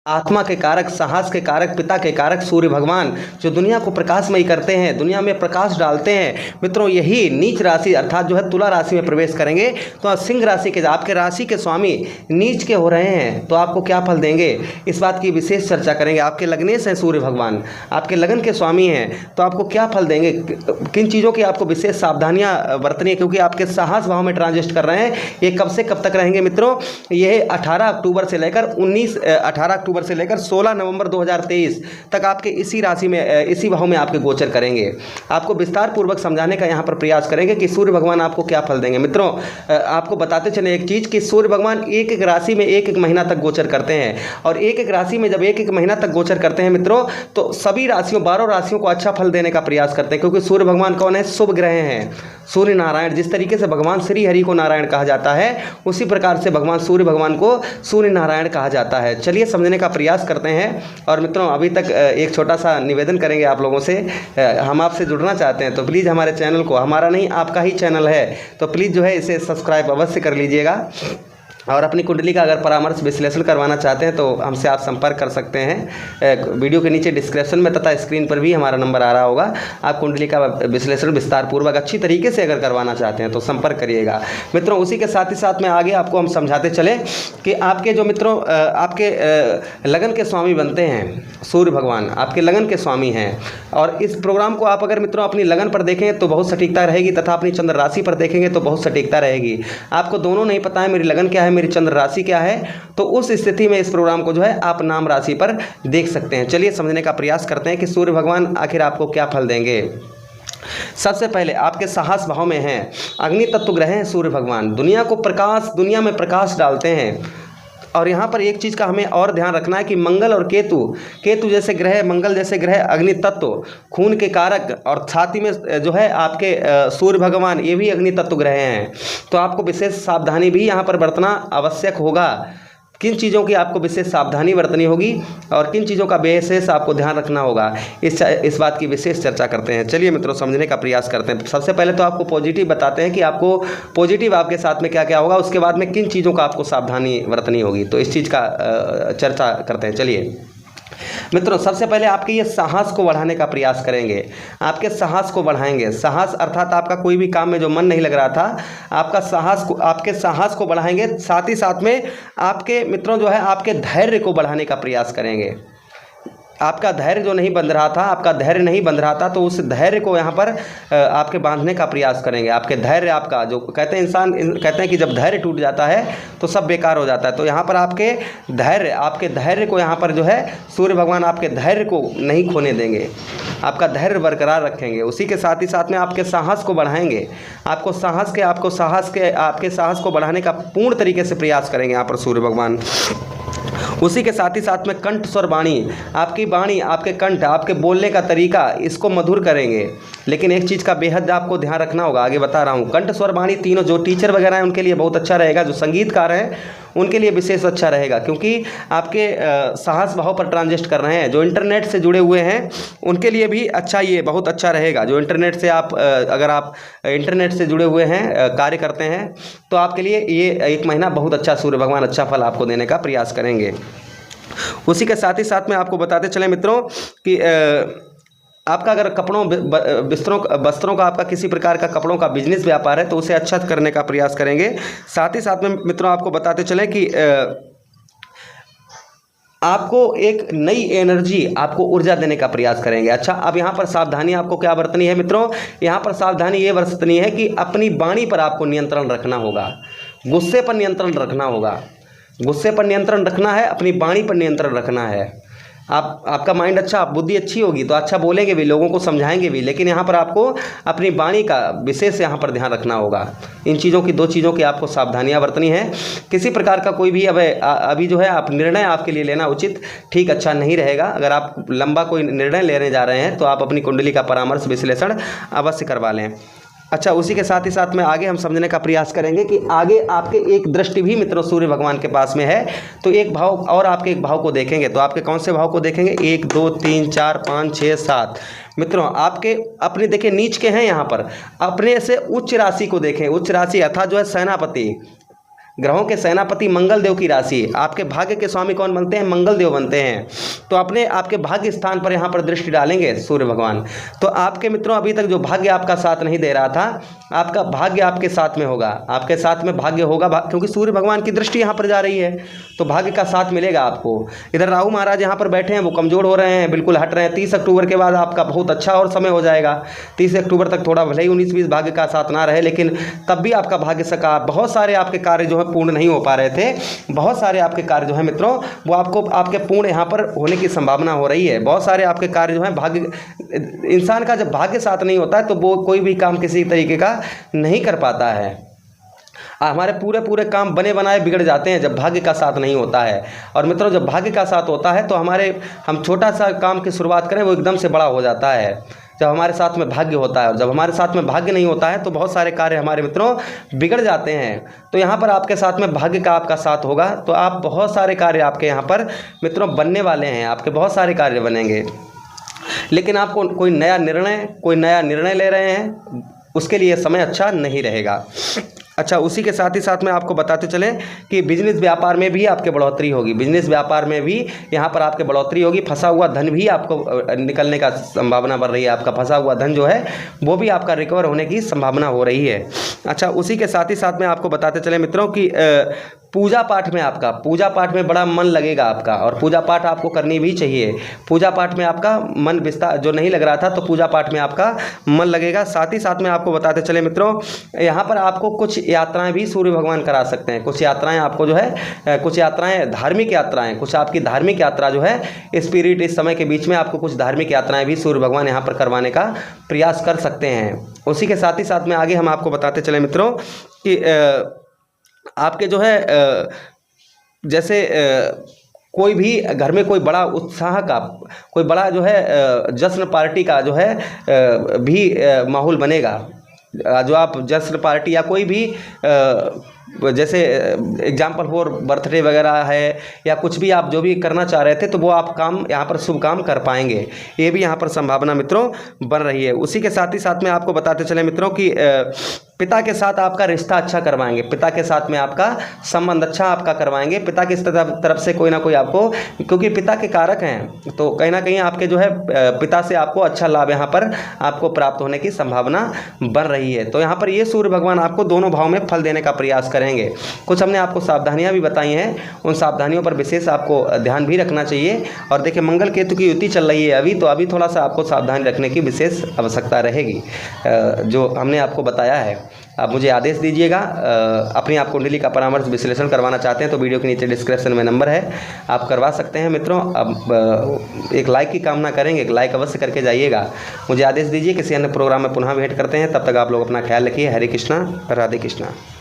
आत्मा के कारक, साहस के कारक, पिता के कारक सूर्य भगवान जो दुनिया को प्रकाशमयी करते हैं, दुनिया में प्रकाश डालते हैं। मित्रों, यही नीच राशि अर्थात जो है तुला राशि में प्रवेश करेंगे तो सिंह राशि के, आपके राशि के स्वामी नीच के हो रहे हैं तो आपको क्या फल देंगे, इस बात की विशेष चर्चा करेंगे। आपके लग्नेश हैं सूर्य भगवान, आपके लगन के स्वामी हैं, तो आपको क्या फल देंगे, किन चीज़ों की आपको विशेष सावधानियाँ बरतनी है, क्योंकि आपके साहस भाव में ट्रांजिस्ट कर रहे हैं। ये कब से कब तक रहेंगे मित्रों, ये 18 अक्टूबर से लेकर 16 नवंबर 2023 तक आपके इसी राशि में, इसी भाव में आपके गोचर करेंगे। आपको विस्तार पूर्वक समझाने का यहाँ पर प्रयास करेंगे कि सूर्य भगवान आपको क्या फल देंगे। मित्रों, आपको बताते चले एक चीज़ कि सूर्य भगवान एक एक राशि में एक एक महीना तक गोचर करते हैं, और एक एक राशि में जब एक एक महीना तक गोचर करते हैं मित्रों, तो सभी राशियों 12 राशियों को अच्छा फल देने का प्रयास करते हैं, क्योंकि सूर्य भगवान कौन है, शुभ ग्रह हैं। सूर्य नारायण, जिस तरीके से भगवान श्री हरि को नारायण कहा जाता है, उसी प्रकार से भगवान सूर्य भगवान को सूर्य नारायण कहा जाता है। चलिए समझने का प्रयास करते हैं। और मित्रों, अभी तक एक छोटा सा निवेदन करेंगे आप लोगों से, हम आपसे जुड़ना चाहते हैं तो प्लीज़ हमारे चैनल को, हमारा नहीं आपका ही चैनल है, तो प्लीज़ जो है इसे सब्सक्राइब अवश्य कर लीजिएगा। और अपनी कुंडली का अगर परामर्श विश्लेषण करवाना चाहते हैं तो हमसे आप संपर्क कर सकते हैं। वीडियो के नीचे डिस्क्रिप्शन में तथा स्क्रीन पर भी हमारा नंबर आ रहा होगा। आप कुंडली का विश्लेषण विस्तार पूर्वक अच्छी तरीके से अगर करवाना चाहते हैं तो संपर्क करिएगा। मित्रों, उसी के साथ ही साथ में आगे आपको हम समझाते चले कि आपके जो मित्रों आपके लगन के स्वामी बनते हैं सूर्य भगवान, आपके लगन के स्वामी हैं। और इस प्रोग्राम को आप अगर मित्रों अपनी लगन पर देखें तो बहुत सटीकता रहेगी, तथा अपनी चंद्र राशि पर देखेंगे तो बहुत सटीकता रहेगी। आपको दोनों नहीं पता है मेरी लगन क्या है, मेरी चंद्र राशि क्या है, तो उस स्थिति में इस प्रोग्राम को जो है आप नाम राशि पर देख सकते हैं। चलिए समझने का प्रयास करते हैं कि सूर्य भगवान आखिर आपको क्या फल देंगे। सबसे पहले आपके साहस भाव में हैं, अग्नि तत्व ग्रह हैं सूर्य भगवान, दुनिया में प्रकाश डालते हैं। और यहाँ पर एक चीज़ का हमें और ध्यान रखना है कि मंगल और केतु जैसे ग्रह, मंगल जैसे ग्रह अग्नि तत्व, खून के कारक, और छाती में जो है आपके सूर्य भगवान, ये भी अग्नि तत्व ग्रह हैं। तो आपको विशेष सावधानी भी यहाँ पर बरतना आवश्यक होगा। किन चीज़ों की आपको विशेष सावधानी बरतनी होगी और किन चीज़ों का विशेष आपको ध्यान रखना होगा, इस बात की विशेष चर्चा करते हैं। चलिए मित्रों, समझने का प्रयास करते हैं। सबसे पहले तो आपको पॉजिटिव बताते हैं कि आपको पॉजिटिव आपके साथ में क्या क्या होगा, उसके बाद में किन चीज़ों का आपको सावधानी बरतनी होगी, तो इस चीज़ का चर्चा करते हैं। चलिए मित्रों, सबसे पहले आपके ये साहस को बढ़ाने का प्रयास करेंगे, आपके साहस को बढ़ाएंगे। साहस अर्थात आपका कोई भी काम में जो मन नहीं लग रहा था, आपके साहस को बढ़ाएंगे। साथ ही साथ में आपके मित्रों जो है आपके धैर्य को बढ़ाने का प्रयास करेंगे। आपका धैर्य जो नहीं बंध रहा था, आपका धैर्य नहीं बंध रहा था, तो उस धैर्य को यहाँ पर आपके बांधने का प्रयास करेंगे। आपके धैर्य, आपका जो कहते हैं कहते हैं कि जब धैर्य टूट जाता है तो सब बेकार हो जाता है। तो यहाँ पर आपके धैर्य को यहाँ पर जो है सूर्य भगवान आपके धैर्य को नहीं खोने देंगे, आपका धैर्य बरकरार रखेंगे। उसी के साथ ही साथ में आपके साहस को बढ़ाएंगे। आपके साहस को बढ़ाने का पूर्ण तरीके से प्रयास करेंगे यहाँ पर सूर्य भगवान। उसी के साथ ही साथ में कंठ स्वर वाणी, आपकी वाणी, आपके कंठ, आपके बोलने का तरीका, इसको मधुर करेंगे। लेकिन एक चीज़ का बेहद आपको ध्यान रखना होगा, आगे बता रहा हूँ। कंठ स्वर वाणी तीनों, जो टीचर वगैरह हैं उनके लिए बहुत अच्छा रहेगा, जो संगीतकार हैं उनके लिए विशेष अच्छा रहेगा, क्योंकि आपके साहस भाव पर ट्रांजिस्ट कर रहे हैं। जो इंटरनेट से जुड़े हुए हैं उनके लिए भी अच्छा, ये बहुत अच्छा रहेगा। जो इंटरनेट से अगर आप इंटरनेट से जुड़े हुए हैं, कार्य करते हैं, तो आपके लिए ये एक महीना बहुत अच्छा, सूर्य भगवान अच्छा फल आपको देने का प्रयास करेंगे। उसी के साथ ही साथ में आपको बताते चले मित्रों कि आपका अगर वस्त्रों का आपका किसी प्रकार का कपड़ों का बिजनेस व्यापार है तो उसे अच्छा करने का प्रयास करेंगे। साथ ही साथ में मित्रों आपको बताते चलें कि आपको एक नई एनर्जी, आपको ऊर्जा देने का प्रयास करेंगे। अच्छा, अब यहाँ पर सावधानी आपको क्या बरतनी है मित्रों, यहाँ पर सावधानी ये बरतनी है कि अपनी वाणी पर आपको नियंत्रण रखना होगा, गुस्से पर नियंत्रण रखना होगा, गुस्से पर नियंत्रण रखना है, अपनी वाणी पर नियंत्रण रखना है। आपका माइंड अच्छा, बुद्धि अच्छी होगी तो अच्छा बोलेंगे भी, लोगों को समझाएंगे भी, लेकिन यहाँ पर आपको अपनी वाणी का विशेष यहाँ पर ध्यान रखना होगा। इन चीज़ों की, 2 चीज़ों की आपको सावधानियाँ बरतनी है। किसी प्रकार का कोई भी अभी जो है आप निर्णय आपके लिए लेना उचित ठीक अच्छा नहीं रहेगा। अगर आप लंबा कोई निर्णय लेने जा रहे हैं तो आप अपनी कुंडली का परामर्श विश्लेषण अवश्य करवा लें। अच्छा, उसी के साथ ही साथ में आगे हम समझने का प्रयास करेंगे कि आगे आपके एक दृष्टि भी मित्रों सूर्य भगवान के पास में है, तो एक भाव और आपके एक भाव को देखेंगे। तो आपके कौन से भाव को देखेंगे, 1 2 3 4 5 6 7 मित्रों आपके अपने देखिए नीच के हैं, यहाँ पर अपने से उच्च राशि को देखें। उच्च राशि अर्थात जो है सेनापति, ग्रहों के सेनापति मंगल देव की राशि, आपके भाग्य के स्वामी कौन बनते हैं? मंगल देव बनते हैं। तो अपने आपके भाग्य स्थान पर यहाँ पर दृष्टि डालेंगे सूर्य भगवान। तो आपके मित्रों अभी तक जो भाग्य आपका साथ नहीं दे रहा था, आपका भाग्य आपके साथ में होगा, आपके साथ में भाग्य होगा, क्योंकि सूर्य भगवान की दृष्टि यहाँ पर जा रही है तो भाग्य का साथ मिलेगा आपको। इधर राहु महाराज यहाँ पर बैठे हैं, वो कमज़ोर हो रहे हैं, बिल्कुल हट रहे हैं। 30 अक्टूबर के बाद आपका बहुत अच्छा और समय हो जाएगा। 30 अक्टूबर तक थोड़ा भले ही 19-20 भाग्य का साथ ना रहे, लेकिन तब भी आपका भाग्य सका। बहुत सारे आपके कार्य जो है पूर्ण नहीं हो पा रहे थे, बहुत सारे आपके कार्य जो है मित्रों वो आपको आपके पूर्ण यहाँ पर होने की संभावना हो रही है। बहुत सारे आपके कार्य जो है भाग्य, इंसान का जब भाग्य साथ नहीं होता है तो वो कोई भी काम किसी तरीके का नहीं कर पाता है। हमारे पूरे काम बने बनाए बिगड़ जाते हैं जब भाग्य का साथ नहीं होता है। और मित्रों जब भाग्य का साथ होता है तो हम छोटा सा काम की शुरुआत करें वो एकदम से बड़ा हो जाता है, जब हमारे साथ में भाग्य होता है। और जब हमारे साथ में भाग्य नहीं होता है तो बहुत सारे कार्य हमारे मित्रों बिगड़ जाते हैं। तो यहाँ पर आपके साथ में भाग्य का आपका साथ होगा तो आप बहुत सारे कार्य आपके यहाँ पर मित्रों बनने वाले हैं, आपके बहुत सारे कार्य बनेंगे। लेकिन आपको कोई नया निर्णय ले रहे हैं, उसके लिए समय अच्छा नहीं रहेगा। अच्छा, उसी के साथ ही साथ में आपको बताते चलें कि बिजनेस व्यापार में भी आपके बढ़ोतरी होगी। बिजनेस व्यापार में भी यहाँ पर आपके बढ़ोतरी होगी। फंसा हुआ धन भी आपको निकलने का संभावना बढ़ रही है। आपका फंसा हुआ धन जो है वो भी आपका रिकवर होने की संभावना हो रही है। अच्छा, उसी के साथ ही साथ में आपको बताते चलें मित्रों कि पूजा पाठ में बड़ा मन लगेगा आपका, और पूजा पाठ आपको करनी भी चाहिए। पूजा पाठ में आपका मन विस्तार जो नहीं लग रहा था तो पूजा पाठ में आपका मन लगेगा। साथ ही साथ में आपको बताते चले मित्रों, यहाँ पर आपको कुछ यात्राएं भी सूर्य भगवान करा सकते हैं। कुछ यात्राएं आपको जो है कुछ यात्राएं धार्मिक यात्राएं, कुछ आपकी धार्मिक यात्रा जो है स्पिरिट इस समय के बीच में आपको कुछ धार्मिक यात्राएं भी सूर्य भगवान यहाँ पर करवाने का प्रयास कर सकते हैं। उसी के साथ ही साथ में आगे हम आपको बताते चले मित्रों कि आपके जो है जैसे कोई भी घर में कोई बड़ा उत्साह का, कोई बड़ा जो है जश्न पार्टी का जो है भी माहौल बनेगा। जो आप जश्न पार्टी या कोई भी जैसे एग्जाम्पल हो बर्थडे वगैरह है या कुछ भी आप जो भी करना चाह रहे थे तो वो आप काम यहाँ पर शुभ काम कर पाएंगे। ये भी यहाँ पर संभावना मित्रों बन रही है। उसी के साथ ही साथ में आपको बताते चले मित्रों कि पिता के साथ आपका रिश्ता अच्छा करवाएंगे, पिता के साथ में आपका संबंध अच्छा आपका करवाएंगे। पिता की तरफ से कोई ना कोई आपको, क्योंकि पिता के कारक हैं तो कहीं ना कहीं आपके जो है पिता से आपको अच्छा लाभ यहाँ पर आपको प्राप्त होने की संभावना बन रही है। तो यहाँ पर ये सूर्य भगवान आपको दोनों भाव में फल देने का प्रयास करेंगे। कुछ हमने आपको सावधानियाँ भी बताई हैं, उन सावधानियों पर विशेष आपको ध्यान भी रखना चाहिए। और देखिए मंगल केतु की युति चल रही है अभी, तो अभी थोड़ा सा आपको सावधानी रखने की विशेष आवश्यकता रहेगी जो हमने आपको बताया है। आप मुझे आदेश दीजिएगा। अपनी आप कुंडली का परामर्श विश्लेषण करवाना चाहते हैं तो वीडियो के नीचे डिस्क्रिप्शन में नंबर है, आप करवा सकते हैं मित्रों। अब एक लाइक की कामना करेंगे, एक लाइक अवश्य करके जाइएगा। मुझे आदेश दीजिए, किसी अन्य प्रोग्राम में पुनः भेंट करते हैं। तब तक आप लोग अपना ख्याल रखिए। हरे कृष्णा, राधे कृष्णा।